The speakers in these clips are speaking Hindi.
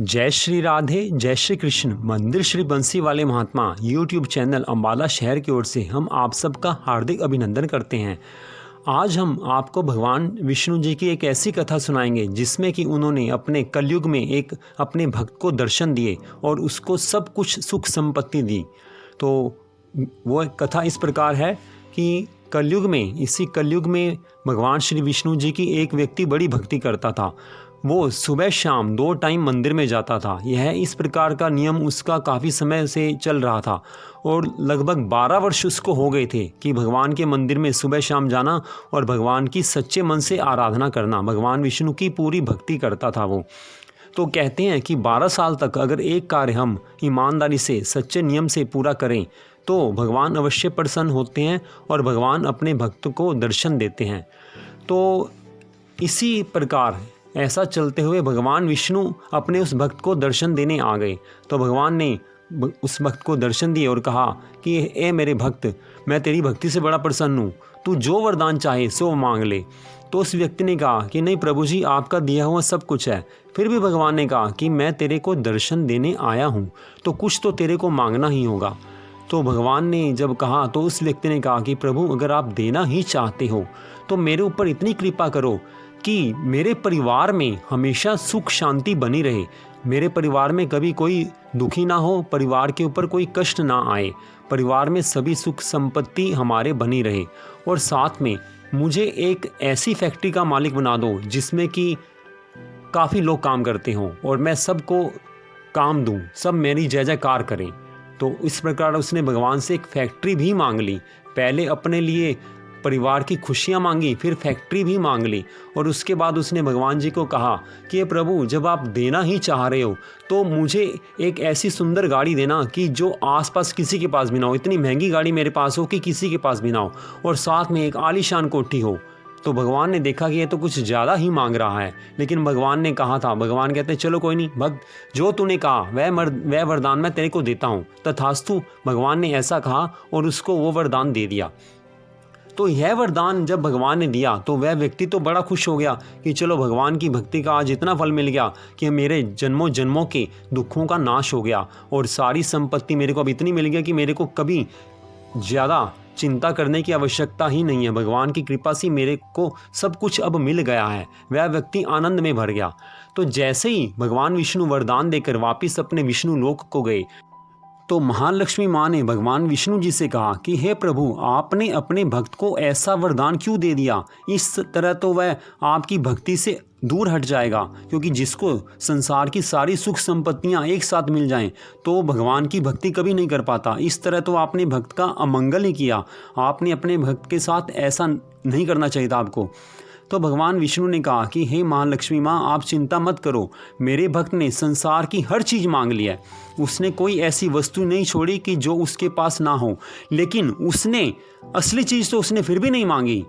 जय श्री राधे, जय श्री कृष्ण। मंदिर श्री बंसी वाले महात्मा यूट्यूब चैनल अम्बाला शहर की ओर से हम आप सबका हार्दिक अभिनंदन करते हैं। आज हम आपको भगवान विष्णु जी की एक ऐसी कथा सुनाएंगे जिसमें कि उन्होंने अपने कलयुग में एक अपने भक्त को दर्शन दिए और उसको सब कुछ सुख संपत्ति दी। तो वो कथा इस प्रकार है कि इसी कलयुग में भगवान श्री विष्णु जी की एक व्यक्ति बड़ी भक्ति करता था। वो सुबह शाम 2 टाइम मंदिर में जाता था। यह इस प्रकार का नियम उसका काफ़ी समय से चल रहा था और लगभग 12 वर्ष उसको हो गए थे कि भगवान के मंदिर में सुबह शाम जाना और भगवान की सच्चे मन से आराधना करना। भगवान विष्णु की पूरी भक्ति करता था वो। तो कहते हैं कि 12 साल तक अगर एक कार्य हम ईमानदारी से सच्चे नियम से पूरा करें तो भगवान अवश्य प्रसन्न होते हैं और भगवान अपने भक्त को दर्शन देते हैं। तो इसी प्रकार ऐसा चलते हुए भगवान विष्णु अपने उस भक्त को दर्शन देने आ गए। तो भगवान ने उस भक्त को दर्शन दिए और कहा कि ए मेरे भक्त, मैं तेरी भक्ति से बड़ा प्रसन्न हूँ, तू जो वरदान चाहे सो मांग ले। तो उस व्यक्ति ने कहा कि नहीं प्रभु जी, आपका दिया हुआ सब कुछ है। फिर भी भगवान ने कहा कि मैं तेरे को दर्शन देने आया हूँ, तो कुछ तो तेरे को मांगना ही होगा। तो भगवान ने जब कहा तो उस व्यक्ति ने कहा कि प्रभु, अगर आप देना ही चाहते हो तो मेरे ऊपर इतनी कृपा करो कि मेरे परिवार में हमेशा सुख शांति बनी रहे। मेरे परिवार में कभी कोई दुखी ना हो, परिवार के ऊपर कोई कष्ट ना आए, परिवार में सभी सुख संपत्ति हमारे बनी रहे। और साथ में मुझे एक ऐसी फैक्ट्री का मालिक बना दो जिसमें कि काफ़ी लोग काम करते हों और मैं सबको काम दूं, सब मेरी जय जयकार करें। तो इस प्रकार उसने भगवान से एक फैक्ट्री भी मांग ली। पहले अपने लिए परिवार की खुशियाँ मांगी, फिर फैक्ट्री भी मांग ली। और उसके बाद उसने भगवान जी को कहा कि ये प्रभु, जब आप देना ही चाह रहे हो तो मुझे एक ऐसी सुंदर गाड़ी देना कि जो आसपास किसी के पास भी ना हो। इतनी महंगी गाड़ी मेरे पास हो कि किसी के पास भी ना हो, और साथ में एक आलीशान कोठी हो। तो भगवान ने देखा कि ये तो कुछ ज़्यादा ही मांग रहा है, लेकिन भगवान ने कहा था, भगवान कहते चलो कोई नहीं भक्त, जो तूने कहा वह वरदान मैं तेरे को देता हूँ। तथास्तु भगवान ने ऐसा कहा और उसको वो वरदान दे दिया। तो यह वरदान जब भगवान ने दिया तो वह व्यक्ति तो बड़ा खुश हो गया कि चलो भगवान की भक्ति का आज इतना फल मिल गया कि मेरे जन्मों जन्मों के दुखों का नाश हो गया और सारी संपत्ति मेरे को अब इतनी मिल गया कि मेरे को कभी ज़्यादा चिंता करने की आवश्यकता ही नहीं है। भगवान की कृपा से मेरे को सब कुछ अब मिल गया है। वह व्यक्ति आनंद में भर गया। तो जैसे ही भगवान विष्णु वरदान देकर वापिस अपने विष्णु लोक को गए तो महालक्ष्मी माँ ने भगवान विष्णु जी से कहा कि हे प्रभु, आपने अपने भक्त को ऐसा वरदान क्यों दे दिया? इस तरह तो वह आपकी भक्ति से दूर हट जाएगा, क्योंकि जिसको संसार की सारी सुख संपत्तियां एक साथ मिल जाएं तो भगवान की भक्ति कभी नहीं कर पाता। इस तरह तो आपने भक्त का अमंगल ही किया। आपने अपने भक्त के साथ ऐसा नहीं करना चाहिए था आपको। तो भगवान विष्णु ने कहा कि हे महालक्ष्मी माँ, आप चिंता मत करो, मेरे भक्त ने संसार की हर चीज़ मांग ली है। उसने कोई ऐसी वस्तु नहीं छोड़ी कि जो उसके पास ना हो, लेकिन उसने असली चीज़ तो उसने फिर भी नहीं मांगी।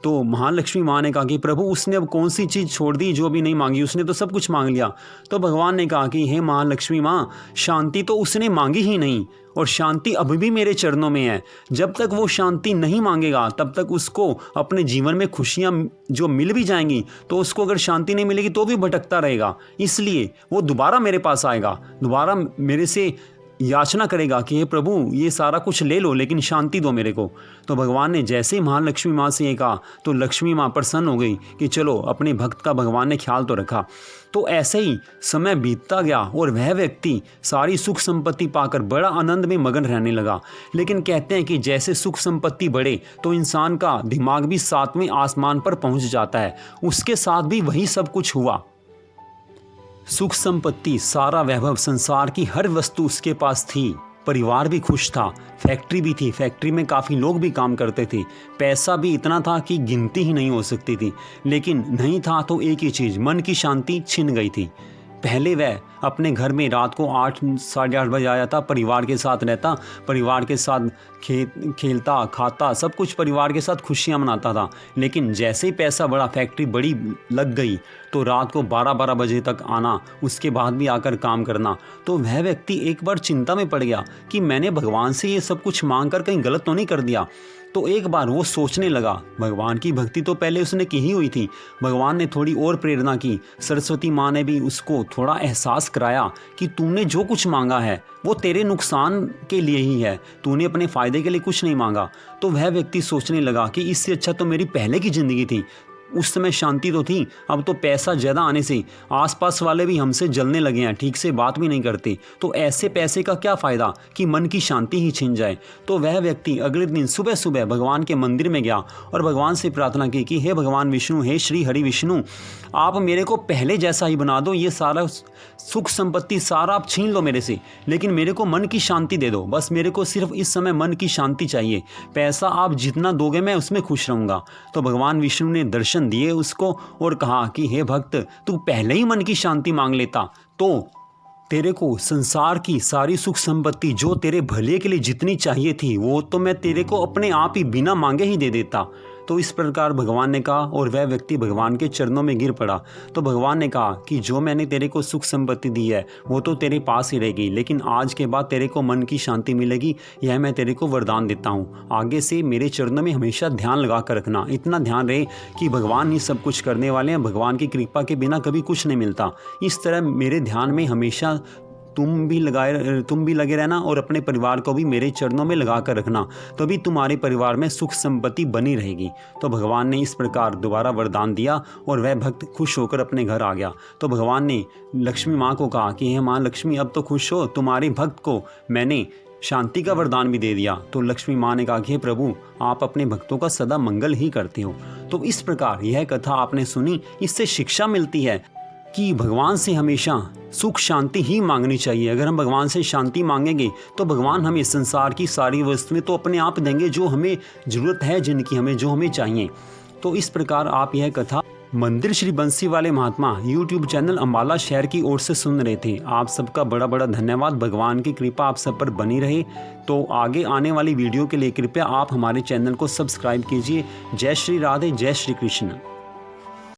तो महालक्ष्मी माँ ने कहा कि प्रभु, उसने अब कौन सी चीज़ छोड़ दी जो भी नहीं मांगी? उसने तो सब कुछ मांग लिया। तो भगवान ने कहा कि हे महालक्ष्मी माँ, शांति तो उसने मांगी ही नहीं और शांति अभी भी मेरे चरणों में है। जब तक वो शांति नहीं मांगेगा तब तक उसको अपने जीवन में खुशियाँ जो मिल भी जाएंगी तो उसको अगर शांति नहीं मिलेगी तो भी भटकता रहेगा। इसलिए वो दोबारा मेरे पास आएगा, दोबारा मेरे से याचना करेगा कि हे प्रभु, ये सारा कुछ ले लो लेकिन शांति दो मेरे को। तो भगवान ने जैसे ही महालक्ष्मी माँ से ये कहा तो लक्ष्मी माँ प्रसन्न हो गई कि चलो, अपने भक्त का भगवान ने ख्याल तो रखा। तो ऐसे ही समय बीतता गया और वह व्यक्ति सारी सुख संपत्ति पाकर बड़ा आनंद में मगन रहने लगा। लेकिन कहते हैं कि जैसे सुख संपत्ति बढ़े तो इंसान का दिमाग भी 7वें आसमान पर पहुँच जाता है। उसके साथ भी वही सब कुछ हुआ। सुख संपत्ति, सारा वैभव, संसार की हर वस्तु उसके पास थी। परिवार भी खुश था, फैक्ट्री भी थी, फैक्ट्री में काफ़ी लोग भी काम करते थे, पैसा भी इतना था कि गिनती ही नहीं हो सकती थी। लेकिन नहीं था तो एक ही चीज़, मन की शांति छिन गई थी। पहले वह अपने घर में रात को 8 साढ़े 8 बजे आया था, परिवार के साथ रहता, परिवार के साथ खेलता खाता, सब कुछ परिवार के साथ खुशियाँ मनाता था। लेकिन जैसे ही पैसा बढ़ा, फैक्ट्री बड़ी लग गई, तो रात को 12-12 बजे तक आना, उसके बाद भी आकर काम करना। तो वह व्यक्ति एक बार चिंता में पड़ गया कि मैंने भगवान से ये सब कुछ मांग कर कहीं गलत तो नहीं कर दिया। तो एक बार वो सोचने लगा, भगवान की भक्ति तो पहले उसने की ही हुई थी। भगवान ने थोड़ी और प्रेरणा की, सरस्वती माँ ने भी उसको थोड़ा एहसास कराया कि तूने जो कुछ मांगा है वो तेरे नुकसान के लिए ही है, तूने अपने फ़ायदे के लिए कुछ नहीं मांगा। तो वह व्यक्ति सोचने लगा कि इससे अच्छा तो मेरी पहले की ज़िंदगी थी, उस समय शांति तो थी, अब तो पैसा ज़्यादा आने से आसपास वाले भी हमसे जलने लगे हैं, ठीक से बात भी नहीं करते, तो ऐसे पैसे का क्या फ़ायदा कि मन की शांति ही छिन जाए। तो वह व्यक्ति अगले दिन सुबह सुबह भगवान के मंदिर में गया और भगवान से प्रार्थना की कि हे भगवान विष्णु, हे श्री हरि विष्णु, आप मेरे को पहले जैसा ही बना दो, ये सारा सुख संपत्ति सारा आप छीन लो मेरे से, लेकिन मेरे को मन की शांति दे दो, बस मेरे को सिर्फ इस समय मन की शांति चाहिए, पैसा आप जितना दोगे मैं उसमें खुश रहूँगा। तो भगवान विष्णु ने दर्शन दिए उसको और कहा कि हे भक्त, तू पहले ही मन की शांति मांग लेता तो तेरे को संसार की सारी सुख संपत्ति जो तेरे भले के लिए जितनी चाहिए थी वो तो मैं तेरे को अपने आप ही बिना मांगे ही दे देता। तो इस प्रकार भगवान ने कहा और वह व्यक्ति भगवान के चरणों में गिर पड़ा। तो भगवान ने कहा कि जो मैंने तेरे को सुख संपत्ति दी है वो तो तेरे पास ही रहेगी, लेकिन आज के बाद तेरे को मन की शांति मिलेगी, यह मैं तेरे को वरदान देता हूँ। आगे से मेरे चरणों में हमेशा ध्यान लगा कर रखना, इतना ध्यान रहे कि भगवान ही सब कुछ करने वाले हैं, भगवान की कृपा के बिना कभी कुछ नहीं मिलता। इस तरह मेरे ध्यान में हमेशा तुम भी लगे रहना और अपने परिवार को भी मेरे चरणों में लगा कर रखना, तभी तुम्हारे परिवार में सुख संपत्ति बनी रहेगी। तो भगवान ने इस प्रकार दोबारा वरदान दिया और वह भक्त खुश होकर अपने घर आ गया। तो भगवान ने लक्ष्मी माँ को कहा कि हे माँ लक्ष्मी, अब तो खुश हो, तुम्हारे भक्त को मैंने शांति का वरदान भी दे दिया। तो लक्ष्मी माँ ने कहा कि हे प्रभु, आप अपने भक्तों का सदा मंगल ही करते हो। तो इस प्रकार यह कथा आपने सुनी, इससे शिक्षा मिलती है कि भगवान से हमेशा सुख शांति ही मांगनी चाहिए। अगर हम भगवान से शांति मांगेंगे तो भगवान हमें संसार की सारी वस्तुएं तो अपने आप देंगे जो हमें ज़रूरत है, जिनकी हमें जो हमें चाहिए। तो इस प्रकार आप यह कथा मंदिर श्री बंसी वाले महात्मा यूट्यूब चैनल अम्बाला शहर की ओर से सुन रहे थे। आप सबका बड़ा बड़ा धन्यवाद, भगवान की कृपा आप सब पर बनी रहे। तो आगे आने वाली वीडियो के लिए कृपया आप हमारे चैनल को सब्सक्राइब कीजिए। जय श्री राधे, जय श्री कृष्ण।